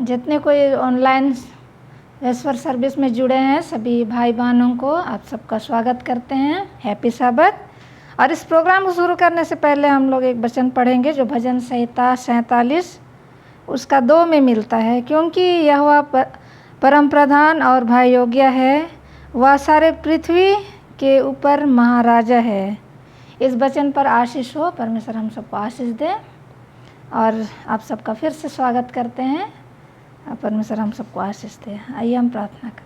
जितने कोई ऑनलाइन ईश्वर सर्विस में जुड़े हैं सभी भाई बहनों को आप सबका स्वागत करते हैं। हैप्पी साबत। और इस प्रोग्राम को शुरू करने से पहले हम लोग एक वचन पढ़ेंगे जो भजन संहिता 47 उसका 2 में मिलता है। क्योंकि यहोवा परम प्रधान और भाई योग्य है, वह सारे पृथ्वी के ऊपर महाराजा है। इस वचन पर आशीष हो, परमेश्वर हम सबको आशीष दे। और आप सबका फिर से स्वागत करते हैं। परमेश्वर हम सबको आशीष दे। आइए हम प्रार्थना करें।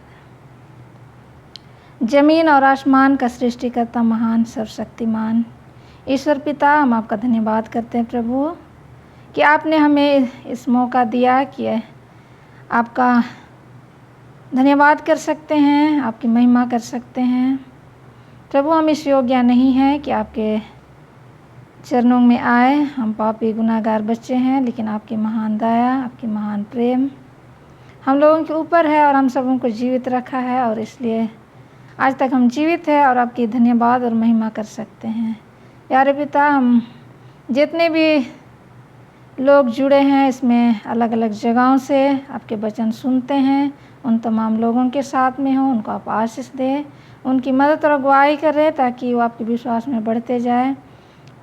जमीन और आसमान का सृष्टिकर्ता महान सर्वशक्तिमान ईश्वर पिता, हम आपका धन्यवाद करते हैं प्रभु कि आपने हमें इस मौका दिया कि आपका धन्यवाद कर सकते हैं, आपकी महिमा कर सकते हैं। प्रभु हम इस योग्य नहीं हैं कि आपके चरणों में आए। हम पापी गुनाहगार बच्चे हैं, लेकिन आपकी महान दया, आपकी महान प्रेम हम लोगों के ऊपर है और हम सबों को जीवित रखा है। और इसलिए आज तक हम जीवित हैं और आपकी धन्यवाद और महिमा कर सकते हैं। प्यारे पिता, हम जितने भी लोग जुड़े हैं इसमें अलग अलग जगहों से आपके वचन सुनते हैं, उन तमाम लोगों के साथ में हो, उनको आप आशीष दें, उनकी मदद और अगुवाई करें ताकि वो आपके विश्वास में बढ़ते जाए।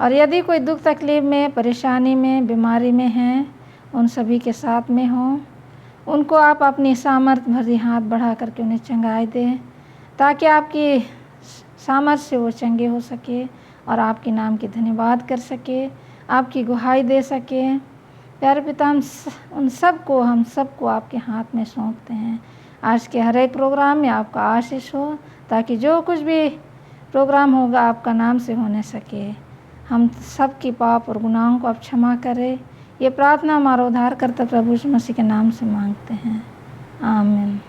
और यदि कोई दुख तकलीफ में, परेशानी में, बीमारी में हैं, उन सभी के साथ में हो, उनको आप अपनी सामर्थ भरी हाथ बढ़ा करके उन्हें चंगाई दें ताकि आपकी सामर्थ से वो चंगे हो सके और आपके नाम की धन्यवाद कर सके, आपकी गुहाई दे सके। प्यारे पिता, हम सबको आपके हाथ में सौंपते हैं। आज के हर एक प्रोग्राम में आपका आशीष हो ताकि जो कुछ भी प्रोग्राम होगा आपका नाम से होने सके। हम सब की पाप और गुनाहों को आप क्षमा करें। ये प्रार्थना हमारा उद्धारकर्ता प्रभु यीशु मसीह के नाम से मांगते हैं, आमीन।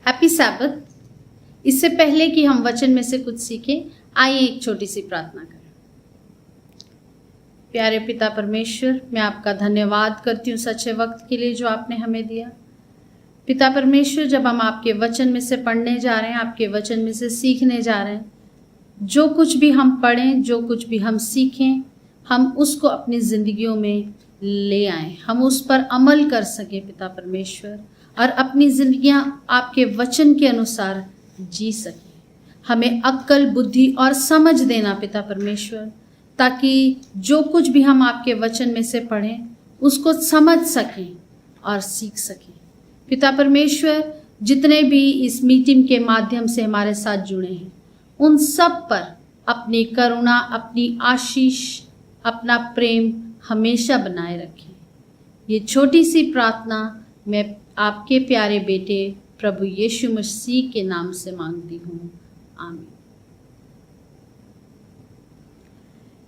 Happy Sabbath. इससे पहले कि हम वचन में से कुछ सीखें, आइए एक छोटी सी प्रार्थना करें। प्यारे पिता परमेश्वर, मैं आपका धन्यवाद करती हूँ सच्चे वक्त के लिए जो आपने हमें दिया। पिता परमेश्वर, जब हम आपके वचन में से पढ़ने जा रहे हैं, आपके वचन में से सीखने जा रहे हैं, जो कुछ भी हम पढ़ें, जो कुछ भी हम सीखें, हम उसको अपनी जिंदगियों में ले आएं, हम उस पर अमल कर सकें पिता परमेश्वर, और अपनी जिंदगियां आपके वचन के अनुसार जी सकें। हमें अक्ल, बुद्धि और समझ देना पिता परमेश्वर, ताकि जो कुछ भी हम आपके वचन में से पढ़ें उसको समझ सकें और सीख सकें। पिता परमेश्वर, जितने भी इस मीटिंग के माध्यम से हमारे साथ जुड़े हैं, उन सब पर अपनी करुणा, अपनी आशीष, अपना प्रेम हमेशा बनाए रखें। ये छोटी सी प्रार्थना मैं आपके प्यारे बेटे प्रभु यीशु मसीह के नाम से मांगती हूँ, आमीन।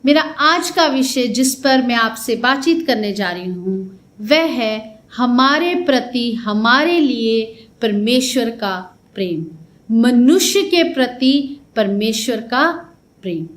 मेरा आज का विषय जिस पर मैं आपसे बातचीत करने जा रही हूँ वह है हमारे प्रति, हमारे लिए परमेश्वर का प्रेम। मनुष्य के प्रति परमेश्वर का प्रेम।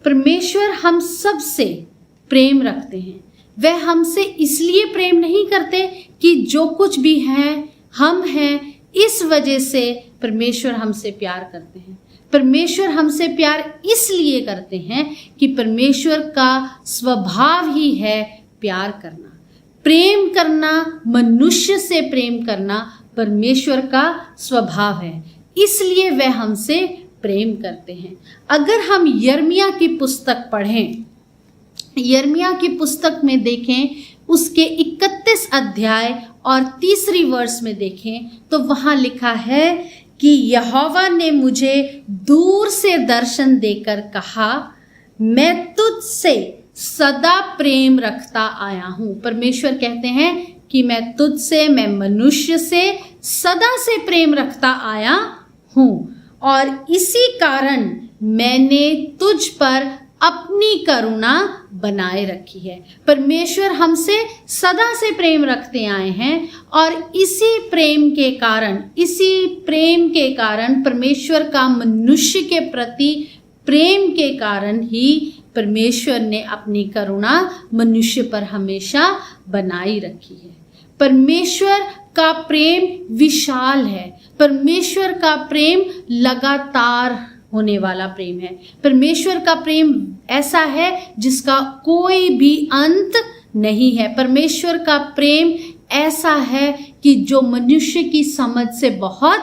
परमेश्वर हम सब से प्रेम रखते हैं। वह हमसे इसलिए प्रेम नहीं करते कि जो कुछ भी है हम हैं, इस वजह से परमेश्वर हमसे प्यार करते हैं। परमेश्वर हमसे प्यार इसलिए करते हैं कि परमेश्वर का स्वभाव ही है प्यार करना, प्रेम करना, मनुष्य से प्रेम करना परमेश्वर का स्वभाव है, इसलिए वह हमसे प्रेम करते हैं। अगर हम यिर्मयाह की पुस्तक पढ़ें, यिर्मयाह की पुस्तक में देखें, उसके 31 अध्याय और 3 वर्ष में देखें तो वहां लिखा है कि यहोवा ने मुझे दूर से दर्शन देकर कहा, मैं तुझसे सदा प्रेम रखता आया हूं। परमेश्वर कहते हैं कि मैं तुझसे, मैं मनुष्य से सदा से प्रेम रखता आया हूं, और इसी कारण मैंने तुझ पर अपनी करुणा बनाए रखी है। परमेश्वर हमसे सदा से प्रेम रखते आए हैं, और इसी प्रेम के कारण परमेश्वर का मनुष्य के प्रति प्रेम के कारण ही परमेश्वर ने अपनी करुणा मनुष्य पर हमेशा बनाई रखी है। परमेश्वर का प्रेम विशाल है। परमेश्वर का प्रेम लगातार होने वाला प्रेम है। परमेश्वर का प्रेम ऐसा है जिसका कोई भी अंत नहीं है। परमेश्वर का प्रेम ऐसा है कि जो मनुष्य की समझ से बहुत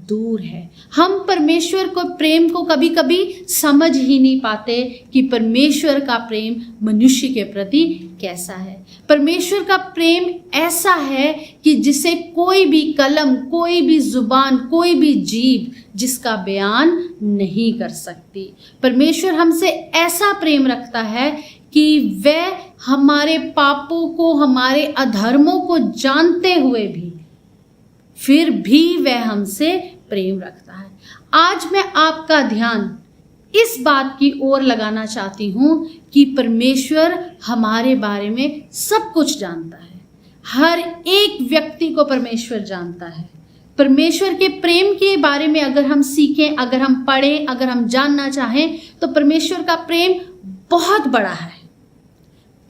दूर है। हम परमेश्वर को प्रेम को कभी कभी समझ ही नहीं पाते कि परमेश्वर का प्रेम मनुष्य के प्रति कैसा है। परमेश्वर का प्रेम ऐसा है कि जिसे कोई भी कलम, कोई भी जुबान, कोई भी जीभ जिसका बयान नहीं कर सकती। परमेश्वर हमसे ऐसा प्रेम रखता है कि वह हमारे पापों को, हमारे अधर्मों को जानते हुए भी फिर भी वह हमसे प्रेम रखता है। आज मैं आपका ध्यान इस बात की ओर लगाना चाहती हूं कि परमेश्वर हमारे बारे में सब कुछ जानता है। हर एक व्यक्ति को परमेश्वर जानता है। परमेश्वर के प्रेम के बारे में अगर हम सीखें, अगर हम पढ़ें, अगर हम जानना चाहें तो परमेश्वर का प्रेम बहुत बड़ा है।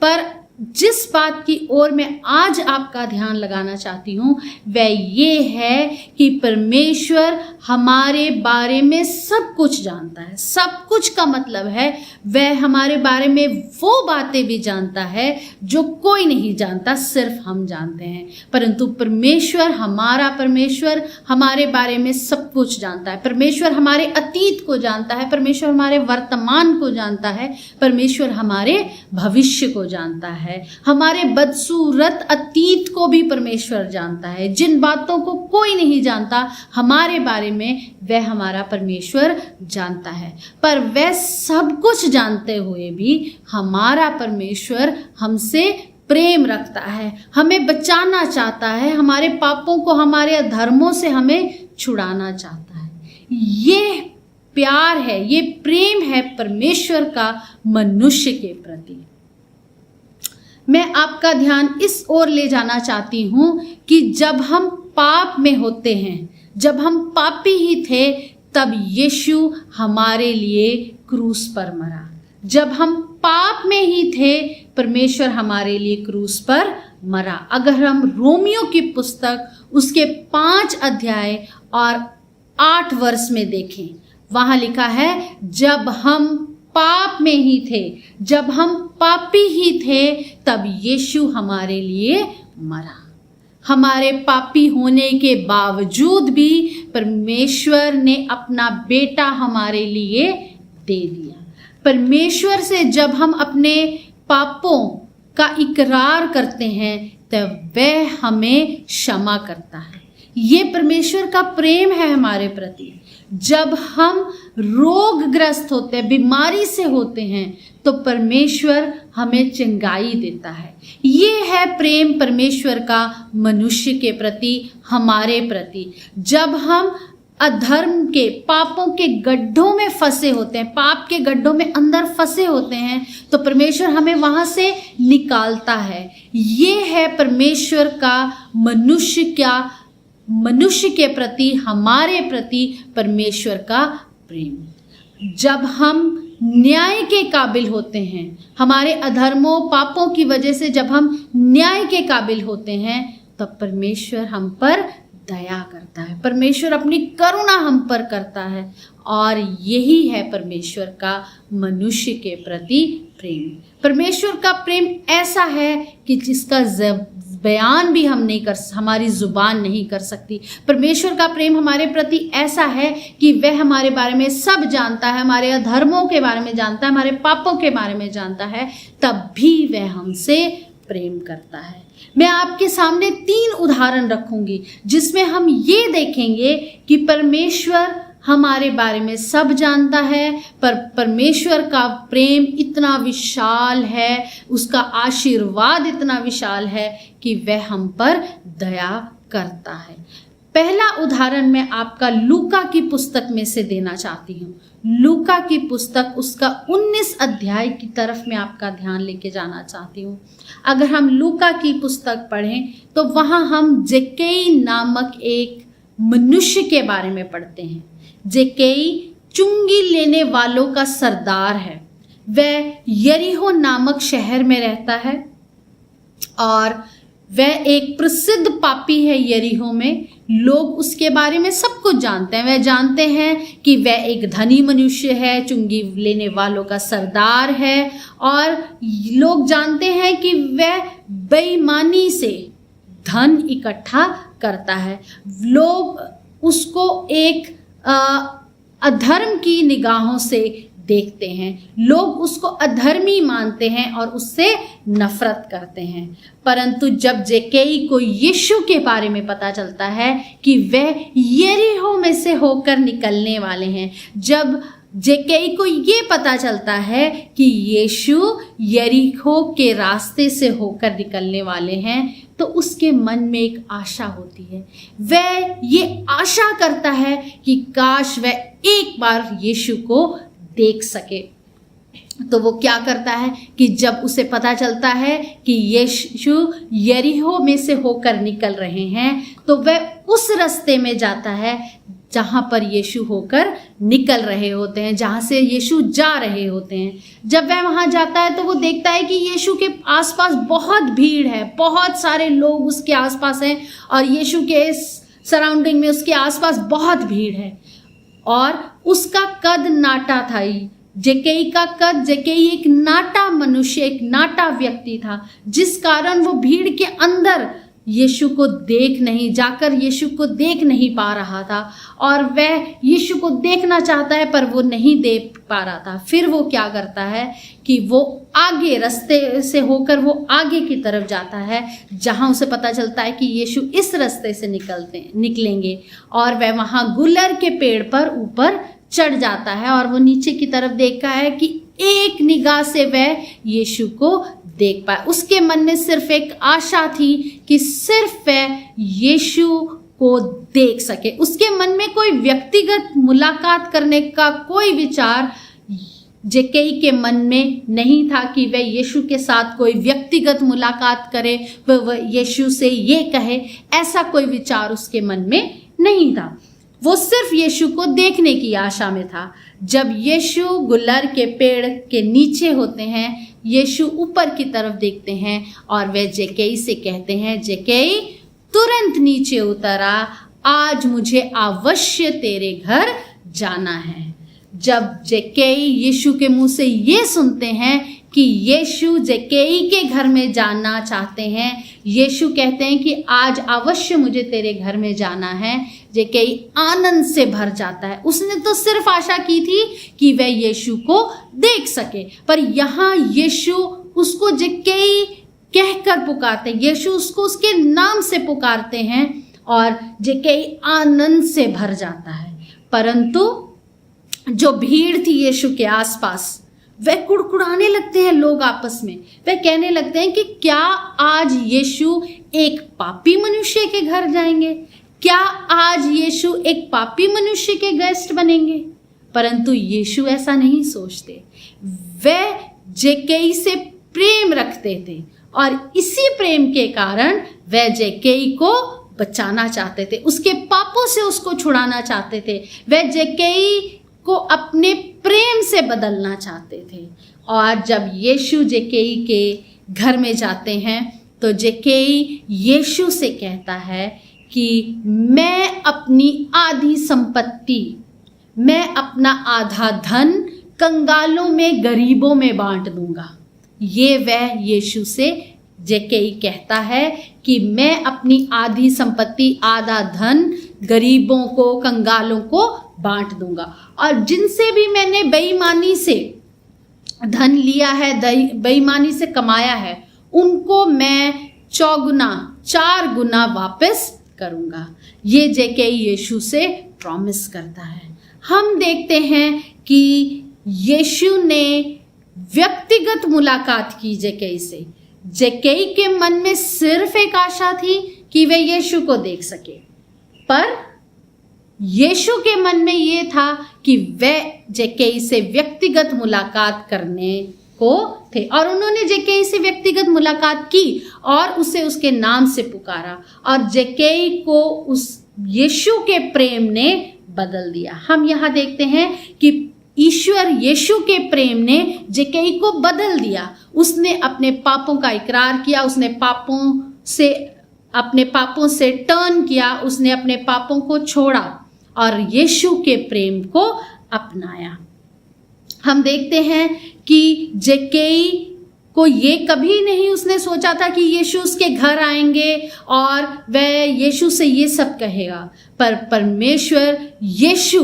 पर जिस बात की ओर मैं आज आपका ध्यान लगाना चाहती हूं वह ये है कि परमेश्वर हमारे बारे में सब कुछ जानता है। सब कुछ का मतलब है वह हमारे बारे में वो बातें भी जानता है जो कोई नहीं जानता, सिर्फ हम जानते हैं। परंतु परमेश्वर, हमारा परमेश्वर हमारे बारे में सब कुछ जानता है। परमेश्वर हमारे अतीत को जानता है, परमेश्वर हमारे वर्तमान को जानता है, परमेश्वर हमारे भविष्य को जानता है, हमारे बदसूरत अतीत को भी परमेश्वर जानता है। जिन बातों को कोई नहीं जानता हमारे बारे में वह हमारा परमेश्वर जानता है। पर वह सब कुछ जानते हुए भी हमारा परमेश्वर हमसे प्रेम रखता है, हमें बचाना चाहता है, हमारे पापों को, हमारे अधर्मों से हमें छुड़ाना चाहता है। ये प्यार है, ये प्रेम है परमेश्वर का मनुष्य के प्रति। मैं आपका ध्यान इस ओर ले जाना चाहती हूं कि जब हम पाप में होते हैं, जब हम पापी ही थे तब यीशु हमारे लिए क्रूस पर मरा। जब हम पाप में ही थे परमेश्वर हमारे लिए क्रूस पर मरा। अगर हम रोमियो की पुस्तक उसके 5 अध्याय और 8 वर्ष में देखें, वहां लिखा है जब हम पाप में ही थे, जब हम पापी ही थे तब यीशु हमारे लिए मरा। हमारे पापी होने के बावजूद भी परमेश्वर ने अपना बेटा हमारे लिए दे दिया। परमेश्वर से जब हम अपने पापों का इकरार करते हैं तब वह हमें क्षमा करता है। ये परमेश्वर का प्रेम है हमारे प्रति। जब हम रोगग्रस्त होते हैं, बीमारी से होते हैं, तो परमेश्वर हमें चंगाई देता है। ये है प्रेम परमेश्वर का मनुष्य के प्रति, हमारे प्रति। जब हम अधर्म के, पापों के गड्ढों में फंसे होते हैं, पाप के गड्ढों में अंदर फंसे होते हैं, तो परमेश्वर हमें वहां से निकालता है। ये है परमेश्वर का मनुष्य के प्रति, हमारे प्रति परमेश्वर का प्रेम। जब हम न्याय के काबिल होते हैं, हमारे अधर्मों पापों की वजह से जब हम न्याय के काबिल होते हैं, तब परमेश्वर हम पर दया करता है, परमेश्वर अपनी करुणा हम पर करता है। और यही है परमेश्वर का मनुष्य के प्रति प्रेम। परमेश्वर का प्रेम ऐसा है कि जिसका बयान भी हम नहीं कर, हमारी जुबान नहीं कर सकती। परमेश्वर का प्रेम हमारे प्रति ऐसा है कि वह हमारे बारे में सब जानता है, हमारे अधर्मों के बारे में जानता है, हमारे पापों के बारे में जानता है, तब भी वह हमसे प्रेम करता है। मैं आपके सामने 3 उदाहरण रखूंगी जिसमें हम ये देखेंगे कि परमेश्वर हमारे बारे में सब जानता है, पर परमेश्वर का प्रेम इतना विशाल है, उसका आशीर्वाद इतना विशाल है कि वह हम पर दया करता है। पहला उदाहरण मैं आपका लूका की पुस्तक में से देना चाहती हूँ। लूका की पुस्तक उसका 19 अध्याय की तरफ मैं आपका ध्यान लेके जाना चाहती हूँ। अगर हम लूका की पुस्तक पढ़ें तो वहाँ हम जक्कई नामक एक मनुष्य के बारे में पढ़ते हैं। जक्कई चुंगी लेने वालों का सरदार है। वह यरीहो नामक शहर में रहता है और वह एक प्रसिद्ध पापी है। यरीहो में लोग उसके बारे में सब कुछ जानते हैं। वह जानते हैं कि वह एक धनी मनुष्य है, चुंगी लेने वालों का सरदार है, और लोग जानते हैं कि वह बेईमानी से धन इकट्ठा करता है। लोग उसको एक अधर्म की निगाहों से देखते हैं, लोग उसको अधर्मी मानते हैं और उससे नफरत करते हैं। परंतु जब जक्कई को यीशु के बारे में पता चलता है कि वह यरीहो में से होकर निकलने वाले हैं, जब जक्कई को ये पता चलता है कि यीशु यरीहो के रास्ते से होकर निकलने वाले हैं, तो उसके मन में एक आशा होती है। वह ये आशा करता है कि काश वह एक बार यीशु को देख सके। तो वो क्या करता है कि जब उसे पता चलता है कि यीशु यरीहो में से होकर निकल रहे हैं, तो वह उस रास्ते में जाता है जहाँ पर यीशु होकर निकल रहे होते हैं, जहाँ से यीशु जा रहे होते हैं। जब वह वहाँ जाता है तो वो देखता है कि यीशु के आसपास बहुत भीड़ है, बहुत सारे लोग उसके आसपास हैं और यीशु के सराउंडिंग में उसके आसपास बहुत भीड़ है। और उसका कद नाटा था। जक्कई का कद, जक्कई एक नाटा मनुष्य, एक नाटा व्यक्ति था, जिस कारण वो भीड़ के अंदर यीशु को देख नहीं पा रहा था। और वह यीशु को देखना चाहता है पर वो नहीं देख पा रहा था। फिर वो क्या करता है कि वो आगे रास्ते से होकर वो आगे की तरफ जाता है, जहां उसे पता चलता है कि यीशु इस रास्ते से निकलेंगे। और वह वहां गुलर के पेड़ पर ऊपर चढ़ जाता है और वो नीचे की तरफ देखता है कि एक निगाह से वह यीशु को देख पाए। उसके मन में सिर्फ एक आशा थी कि सिर्फ वह यीशु को देख सके। उसके मन में कोई व्यक्तिगत मुलाकात करने का कोई विचार जक्कई के मन में नहीं था कि वह यीशु के साथ कोई व्यक्तिगत मुलाकात करे, वह यीशु से ये कहे, ऐसा कोई विचार उसके मन में नहीं था। वो सिर्फ यीशु को देखने की आशा में था। जब यीशु गुलर के पेड़ के नीचे होते हैं, यीशु ऊपर की तरफ देखते हैं और वे जक्कई से कहते हैं, जक्कई तुरंत नीचे उतर आ, आज मुझे अवश्य तेरे घर जाना है। जब जक्कई यीशु के मुंह से ये सुनते हैं कि यीशु जक्कई के घर में जाना चाहते हैं, यीशु कहते हैं कि आज अवश्य मुझे तेरे घर में जाना है, जक्कई आनंद से भर जाता है। उसने तो सिर्फ आशा की थी कि वह यीशु को देख सके, पर यहाँ यीशु उसको जक्कई कहकर पुकारते हैं, यीशु उसको उसके नाम से पुकारते हैं और जक्कई आनंद से भर जाता है। परंतु जो भीड़ थी यीशु के आसपास, वह कुड़कुड़ाने लगते हैं लोग आपस में। वह कहने लगते हैं कि क्या आज यीशु एक पापी मनुष्य के घर जाएंगे? क्या आज यीशु एक पापी मनुष्य के गेस्ट बनेंगे? परंतु यीशु ऐसा नहीं सोचते। वह जक्कई से प्रेम रखते थे और इसी प्रेम के कारण वह जक्कई को बचाना चाहते थे, उसके पापों से उसको छुड़ाना चाहते थे। वह जक्कई को अपने प्रेम से बदलना चाहते थे। और जब यीशु जक्कई के घर में जाते हैं तो जक्कई यीशु से कहता है कि मैं अपनी आधी संपत्ति, मैं अपना आधा धन कंगालों में, गरीबों में बांट दूंगा। ये वह यीशु से जक्कई कहता है कि मैं अपनी आधी संपत्ति, आधा धन गरीबों को, कंगालों को बांट दूंगा। और जिनसे भी मैंने बेईमानी से धन लिया है, बेईमानी से कमाया है, उनको मैं चौगुना, 4 गुना वापस करूंगा। ये जक्कई यीशु से प्रॉमिस करता है। हम देखते हैं कि यीशु ने व्यक्तिगत मुलाकात की जक्कई से। जक्कई के मन में सिर्फ एक आशा थी कि वे यीशु को देख सके, पर यीशु के मन में ये था कि वह जक्कई से व्यक्तिगत मुलाकात करने को थे। और उन्होंने जक्कई से व्यक्तिगत मुलाकात की और उसे उसके नाम से पुकारा और जक्कई को उस यीशु के प्रेम ने बदल दिया। हम यहाँ देखते हैं कि ईश्वर यीशु के प्रेम ने जक्कई को बदल दिया। उसने अपने पापों का इकरार किया, उसने अपने पापों से टर्न किया, उसने अपने पापों को छोड़ा और यीशु के प्रेम को अपनाया। हम देखते हैं कि जक्कई को ये कभी नहीं उसने सोचा था कि यीशु उसके घर आएंगे और वह यीशु से ये सब कहेगा, पर परमेश्वर यीशु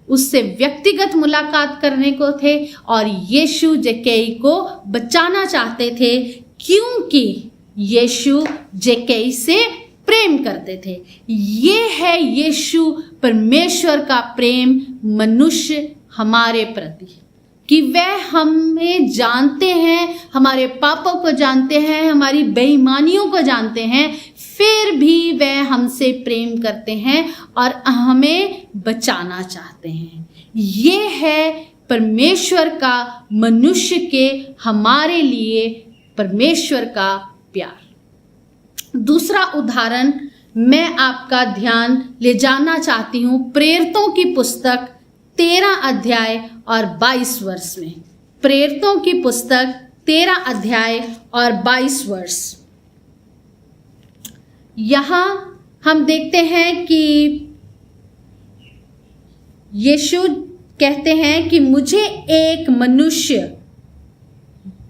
उससे व्यक्तिगत मुलाकात करने को थे और यीशु जक्कई को बचाना चाहते थे, क्योंकि यीशु जक्कई से प्रेम करते थे। ये है यीशु परमेश्वर का प्रेम मनुष्य हमारे प्रति, कि वह हमें जानते हैं, हमारे पापों को जानते हैं, हमारी बेईमानियों को जानते हैं, फिर भी वह हमसे प्रेम करते हैं और हमें बचाना चाहते हैं। ये है परमेश्वर का मनुष्य के हमारे लिए परमेश्वर का प्यार। दूसरा उदाहरण मैं आपका ध्यान ले जाना चाहती हूँ प्रेरितों की पुस्तक 13 अध्याय और 22 वर्ष में। प्रेरितों की पुस्तक 13 अध्याय और 22 वर्ष। यहाँ हम देखते हैं कि यीशु कहते हैं कि मुझे एक मनुष्य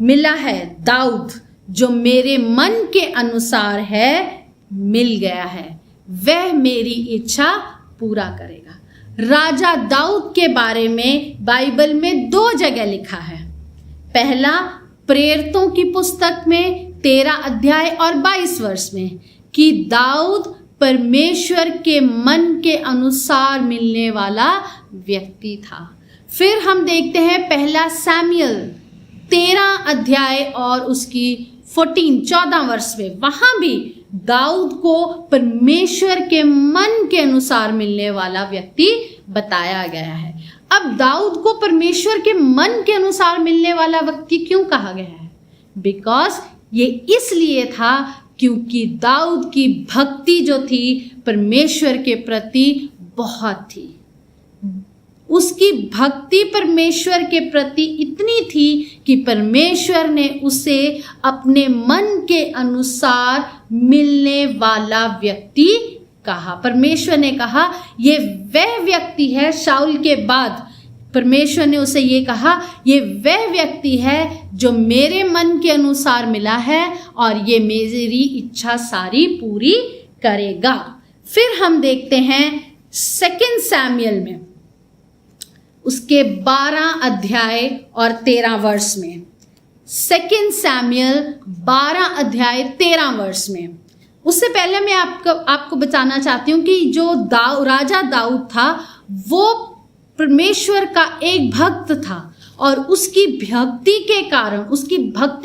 मिला है, दाऊद, जो मेरे मन के अनुसार है, मिल गया है, वह मेरी इच्छा पूरा करेगा। राजा दाऊद के बारे में बाइबल में 2 जगह लिखा है। पहला प्रेरितों की पुस्तक में 13 अध्याय और 22 वर्ष में, कि दाऊद परमेश्वर के मन के अनुसार मिलने वाला व्यक्ति था। फिर हम देखते हैं पहला सैमुएल 13 अध्याय और उसकी 14 वर्ष में, वहां भी दाऊद को परमेश्वर के मन के अनुसार मिलने वाला व्यक्ति बताया गया है। अब दाऊद को परमेश्वर के मन के अनुसार मिलने वाला व्यक्ति क्यों कहा गया है? बिकॉज ये इसलिए था क्योंकि दाऊद की भक्ति जो थी परमेश्वर के प्रति बहुत थी। उसकी भक्ति परमेश्वर के प्रति इतनी थी कि परमेश्वर ने उसे अपने मन के अनुसार मिलने वाला व्यक्ति कहा। परमेश्वर ने कहा ये वह व्यक्ति है, शाऊल के बाद परमेश्वर ने उसे ये कहा ये वह व्यक्ति है जो मेरे मन के अनुसार मिला है और ये मेरी इच्छा सारी पूरी करेगा। फिर हम देखते हैं 2 सैमुएल में उसके 12 अध्याय और 13 वर्ष में। 2 सैमुएल 12 अध्याय 13 वर्ष में। उससे पहले मैं आपको बताना चाहती हूँ कि जो राजा दाऊद था वो परमेश्वर का एक भक्त था और उसकी भक्ति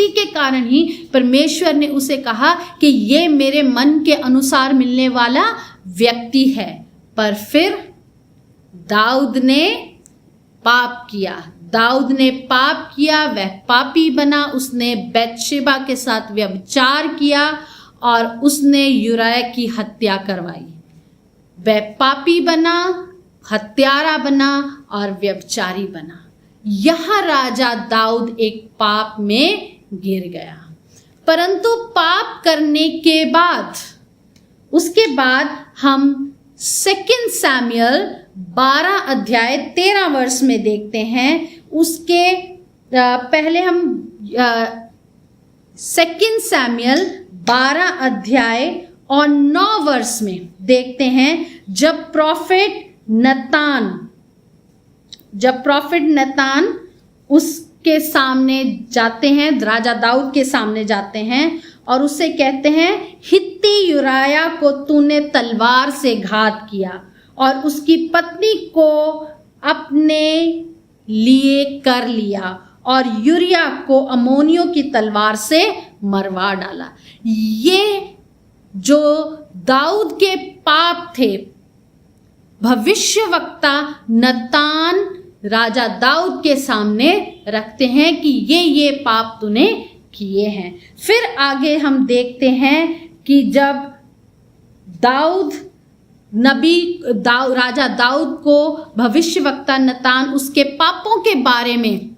के कारण ही परमेश्वर ने उसे कहा कि ये मेरे मन के अनुसार मिलने वाला व्यक्ति है। पर फिर दाऊद ने पाप किया, वह पापी बना। उसने बैतशेबा के साथ व्यभिचार किया और उसने यूरिया की हत्या करवाई। वह पापी बना, हत्यारा बना और व्यभिचारी बना। यह राजा दाऊद एक पाप में गिर गया। परंतु पाप करने के बाद उसके बाद हम 2 सैमुएल 12 अध्याय 13 वर्ष में देखते हैं। उसके पहले हम 2 सैमुएल 12 अध्याय और 9 वर्ष में देखते हैं जब प्रॉफिट नतान उसके सामने जाते हैं, राजा दाऊद के सामने जाते हैं और उससे कहते हैं हित्ती यूरिया को तूने तलवार से घात किया और उसकी पत्नी को अपने लिए कर लिया और यूरिया को अम्मोनियों की तलवार से मरवा डाला। ये जो दाऊद के पाप थे, भविष्यवक्ता नतान राजा दाऊद के सामने रखते हैं कि ये पाप तूने किए हैं। फिर आगे हम देखते हैं कि जब राजा दाऊद को भविष्यवक्ता नतान उसके पापों के बारे में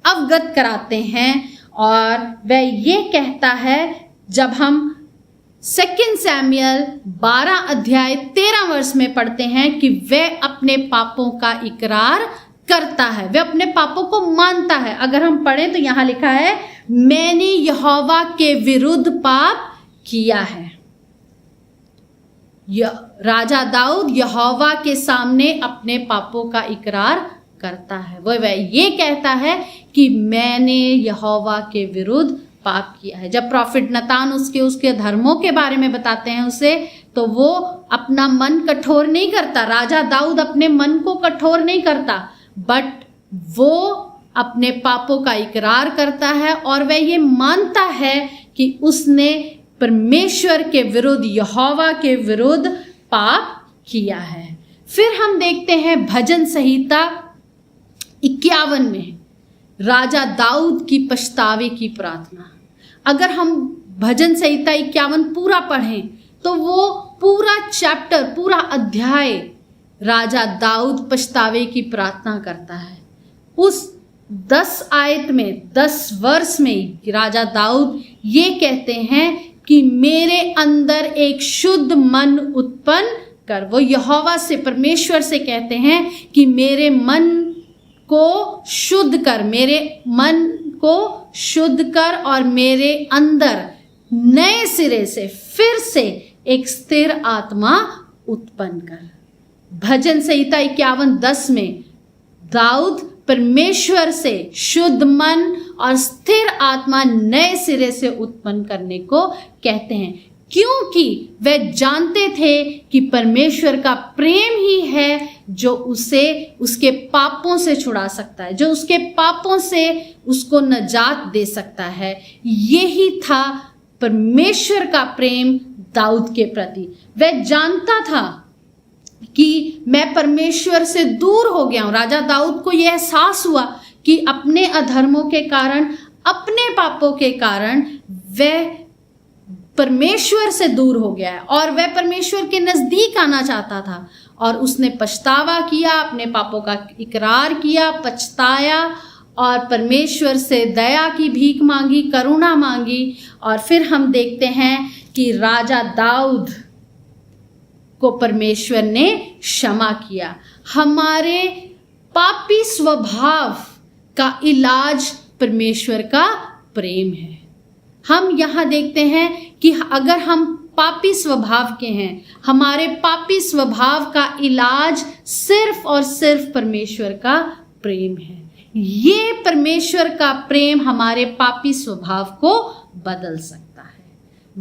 अवगत कराते हैं और वह ये कहता है, जब हम 2 सैमुएल 12 अध्याय 13 वर्ष में पढ़ते हैं कि वह अपने पापों का इकरार करता है, वह अपने पापों को मानता है। अगर हम पढ़ें तो यहाँ लिखा है मैंने यहोवा के विरुद्ध पाप किया है। राजा दाऊद यहोवा के सामने अपने पापों का इकरार करता है। वह ये कहता है कि मैंने यहोवा के विरुद्ध पाप किया है। जब प्रॉफिट नतान उसके धर्मों के बारे में बताते हैं उसे, तो वो अपना मन कठोर नहीं करता। राजा दाऊद अपने मन को कठोर नहीं करता, बट वो अपने पापों का इकरार करता है और वह ये मानता है कि उसने परमेश्वर के विरुद्ध, यहोवा के विरुद्ध पाप किया है। फिर हम देखते हैं भजन संहिता 51 में राजा दाऊद की पछतावे की प्रार्थना। अगर हम भजन संहिता 51 पूरा पढ़ें तो वो पूरा चैप्टर, पूरा अध्याय राजा दाऊद पछतावे की प्रार्थना करता है। उस 10 आयत में, 10 वर्ष में राजा दाऊद ये कहते हैं कि मेरे अंदर एक शुद्ध मन उत्पन्न कर। वो यहोवा से, परमेश्वर से कहते हैं कि मेरे मन को शुद्ध कर, मेरे मन को शुद्ध कर और मेरे अंदर नए सिरे से फिर से एक स्थिर आत्मा उत्पन्न कर। भजन संहिता 51:10 में दाऊद परमेश्वर से शुद्ध मन और स्थिर आत्मा नए सिरे से उत्पन्न करने को कहते हैं, क्योंकि वे जानते थे कि परमेश्वर का प्रेम ही है जो उसे उसके पापों से छुड़ा सकता है, जो उसके पापों से उसको नजात दे सकता है। यही था परमेश्वर का प्रेम दाऊद के प्रति। वह जानता था कि मैं परमेश्वर से दूर हो गया हूं। राजा दाऊद को यह एहसास हुआ कि अपने अधर्मों के कारण, अपने पापों के कारण वह परमेश्वर से दूर हो गया है और वह परमेश्वर के नजदीक आना चाहता था, और उसने पछतावा किया, अपने पापों का इकरार किया, पछताया और परमेश्वर से दया की भीख मांगी, करुणा मांगी। और फिर हम देखते हैं कि राजा दाऊद को परमेश्वर ने क्षमा किया। हमारे पापी स्वभाव का इलाज परमेश्वर का प्रेम है। हम यहाँ देखते हैं कि अगर हम पापी स्वभाव के हैं, हमारे पापी स्वभाव का इलाज सिर्फ और सिर्फ परमेश्वर का प्रेम है। ये परमेश्वर का प्रेम हमारे पापी स्वभाव को बदल सकता है।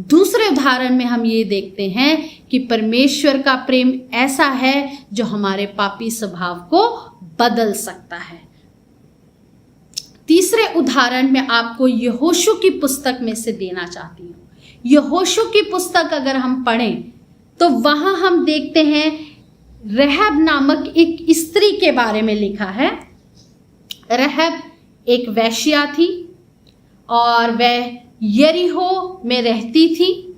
दूसरे उदाहरण में हम ये देखते हैं कि परमेश्वर का प्रेम ऐसा है जो हमारे पापी स्वभाव को बदल सकता है। तीसरे उदाहरण में आपको यहोशू की पुस्तक में से देना चाहती हूँ। यहोशू की पुस्तक अगर हम पढ़ें तो वहां हम देखते हैं रहब नामक एक स्त्री के बारे में लिखा है। रहब एक वेश्या थी और वह यरीहो में रहती थी।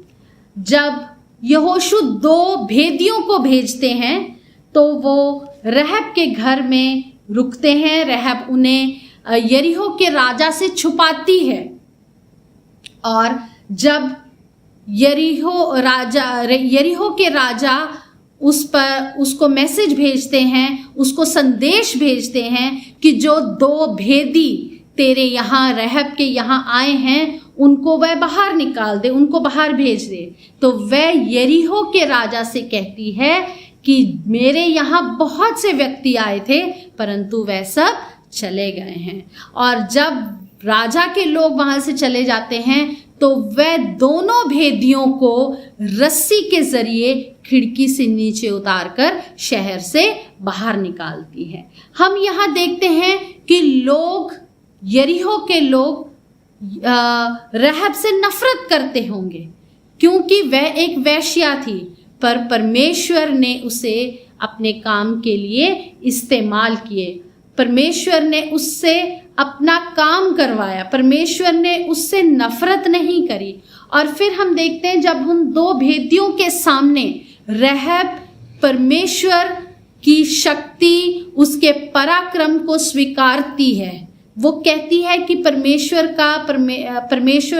जब यहोशू 2 भेदियों को भेजते हैं तो वो रहब के घर में रुकते हैं। रहब उन्हें यरीहो के राजा से छुपाती है, और जब यरीहो के राजा उसको मैसेज भेजते हैं, उसको संदेश भेजते हैं कि जो 2 भेदी तेरे यहाँ रहब के यहाँ आए हैं उनको वह बाहर निकाल दे, उनको बाहर भेज दे। तो वह यरीहो के राजा से कहती है कि मेरे यहाँ बहुत से व्यक्ति आए थे परंतु वह सब चले गए हैं। और जब राजा के लोग वहां से चले जाते हैं तो वह दोनों भेदियों को रस्सी के जरिए खिड़की से नीचे उतारकर शहर से बाहर निकालती है। हम यहाँ देखते हैं कि यरीहो के लोग रहब से नफरत करते होंगे क्योंकि वह एक वेश्या थी, पर परमेश्वर ने उसे अपने काम के लिए इस्तेमाल किए। परमेश्वर ने उससे अपना काम करवाया, परमेश्वर ने उससे नफरत नहीं करी। और फिर हम देखते हैं जब उन 2 भेदियों के सामने रहब परमेश्वर की शक्ति, उसके पराक्रम को स्वीकारती है। वो कहती है कि परमेश्वर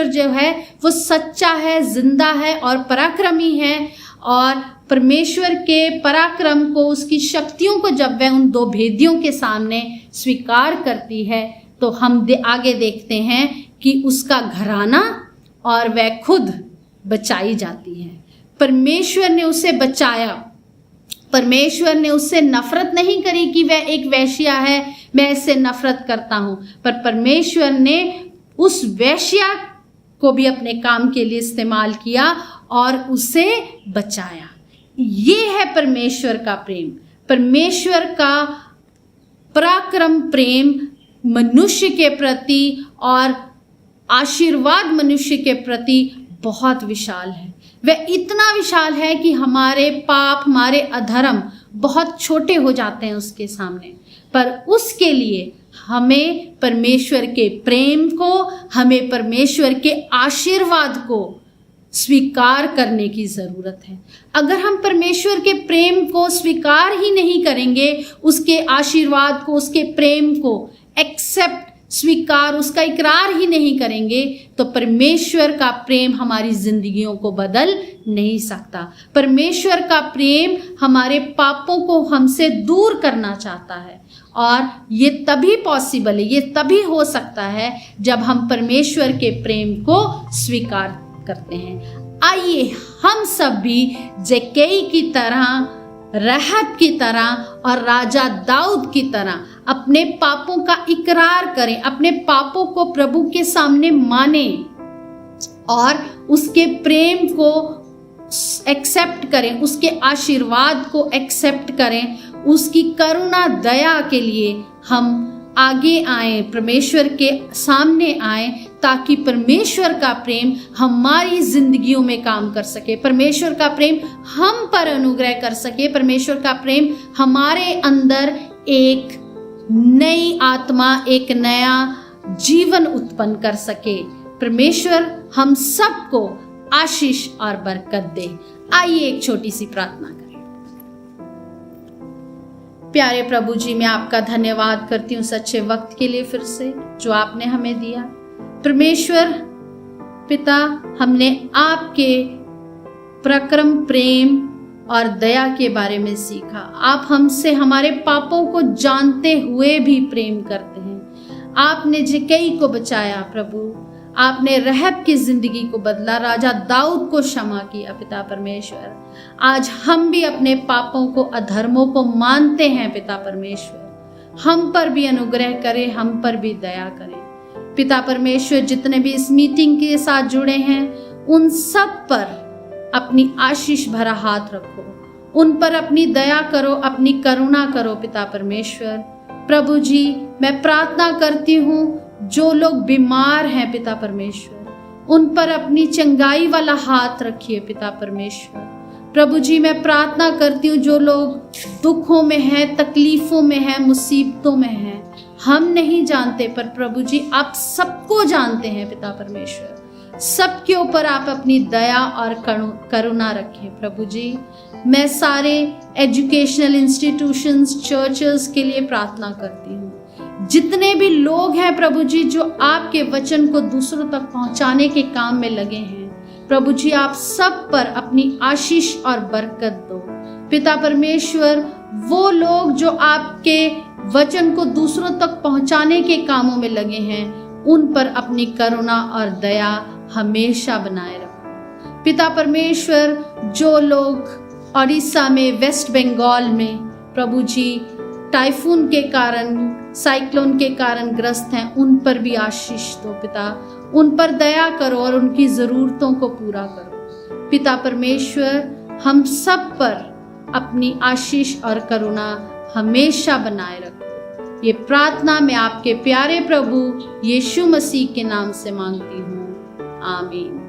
जो है वो सच्चा है, जिंदा है और पराक्रमी है। और परमेश्वर के पराक्रम को, उसकी शक्तियों को जब वह उन 2 भेदियों के सामने स्वीकार करती है तो हम आगे देखते हैं कि उसका घराना और वह खुद बचाई जाती है। परमेश्वर ने उसे बचाया। परमेश्वर ने उससे नफरत नहीं करी कि वह एक वेश्या है, मैं इससे नफरत करता हूं, पर परमेश्वर ने उस वेश्या को भी अपने काम के लिए इस्तेमाल किया और उसे बचाया। ये है परमेश्वर का प्रेम। परमेश्वर का पराक्रम प्रेम मनुष्य के प्रति और आशीर्वाद मनुष्य के प्रति बहुत विशाल है। वह इतना विशाल है कि हमारे पाप, हमारे अधर्म बहुत छोटे हो जाते हैं उसके सामने। पर उसके लिए हमें परमेश्वर के प्रेम को, हमें परमेश्वर के आशीर्वाद को स्वीकार करने की जरूरत है। अगर हम परमेश्वर के प्रेम को स्वीकार ही नहीं करेंगे, उसके आशीर्वाद को, उसके प्रेम को स्वीकार, उसका इकरार ही नहीं करेंगे, तो परमेश्वर का प्रेम हमारी जिंदगियों को बदल नहीं सकता। परमेश्वर का प्रेम हमारे पापों को हमसे दूर करना चाहता है, और ये तभी पॉसिबल है, ये तभी हो सकता है जब हम परमेश्वर के प्रेम को स्वीकार करते हैं। आइए हम सब भी जक्कई की तरह, रहब की तरह और राजा दाऊद की तरह अपने पापों का इकरार करें, अपने पापों को प्रभु के सामने माने और उसके प्रेम को एक्सेप्ट करें, उसके आशीर्वाद को एक्सेप्ट करें, उसकी करुणा दया के लिए हम आगे आए, परमेश्वर के सामने आए, ताकि परमेश्वर का प्रेम हमारी जिंदगियों में काम कर सके, परमेश्वर का प्रेम हम पर अनुग्रह कर सके, परमेश्वर का प्रेम हमारे अंदर एक नई आत्मा, एक नया जीवन उत्पन्न कर सके। परमेश्वर हम सबको आशीष और बरकत दे। आइए एक छोटी सी प्रार्थना करें। प्यारे प्रभु जी, मैं आपका धन्यवाद करती हूँ सच्चे वक्त के लिए फिर से जो आपने हमें दिया। परमेश्वर पिता, हमने आपके प्रक्रम, प्रेम और दया के बारे में सीखा। आप हमसे हमारे पापों को जानते हुए भी प्रेम करते हैं। आपने जिकई को बचाया प्रभु, आपने रहब की जिंदगी को बदला, राजा दाऊद को क्षमा किया पिता परमेश्वर। आज हम भी अपने पापों को, अधर्मों को मानते हैं पिता परमेश्वर। हम पर भी अनुग्रह करें, हम पर भी दया करें पिता परमेश्वर। जितने भी इस मीटिंग के साथ जुड़े हैं उन सब पर अपनी आशीष भरा हाथ रखो, उन पर अपनी दया करो, अपनी करुणा करो पिता परमेश्वर। प्रभु जी, मैं प्रार्थना करती हूँ जो लोग बीमार हैं पिता परमेश्वर, उन पर अपनी चंगाई वाला हाथ रखिए पिता परमेश्वर। प्रभु जी, मैं प्रार्थना करती हूँ जो लोग दुखों में हैं, तकलीफों में हैं, मुसीबतों में हैं, हम नहीं जानते पर प्रभु जी आप सबको जानते हैं पिता परमेश्वर। सबके ऊपर आप अपनी दया और करुणा रखें प्रभु जी। मैं सारे एजुकेशनल इंस्टीट्यूशंस, चर्चेस के लिए प्रार्थना करती हूँ। जितने भी लोग हैं प्रभु जी जो आपके वचन को दूसरों तक पहुँचाने के काम में लगे हैं, प्रभु जी आप सब पर अपनी आशीष और बरकत दो पिता परमेश्वर। वो लोग जो आपके वचन को दूसरों तक पहुंचाने के कामों में लगे हैं, उन पर अपनी करुणा और दया हमेशा बनाए रखो पिता परमेश्वर। जो लोग ओडिशा में, वेस्ट बंगाल में प्रभु जी टाइफून के कारण, साइक्लोन के कारण ग्रस्त हैं, उन पर भी आशीष दो पिता। उन पर दया करो और उनकी ज़रूरतों को पूरा करो पिता परमेश्वर। हम सब पर अपनी आशीष और करुणा हमेशा बनाए रखो। ये प्रार्थना मैं आपके प्यारे प्रभु यीशु मसीह के नाम से मांगती हूँ, आमीन।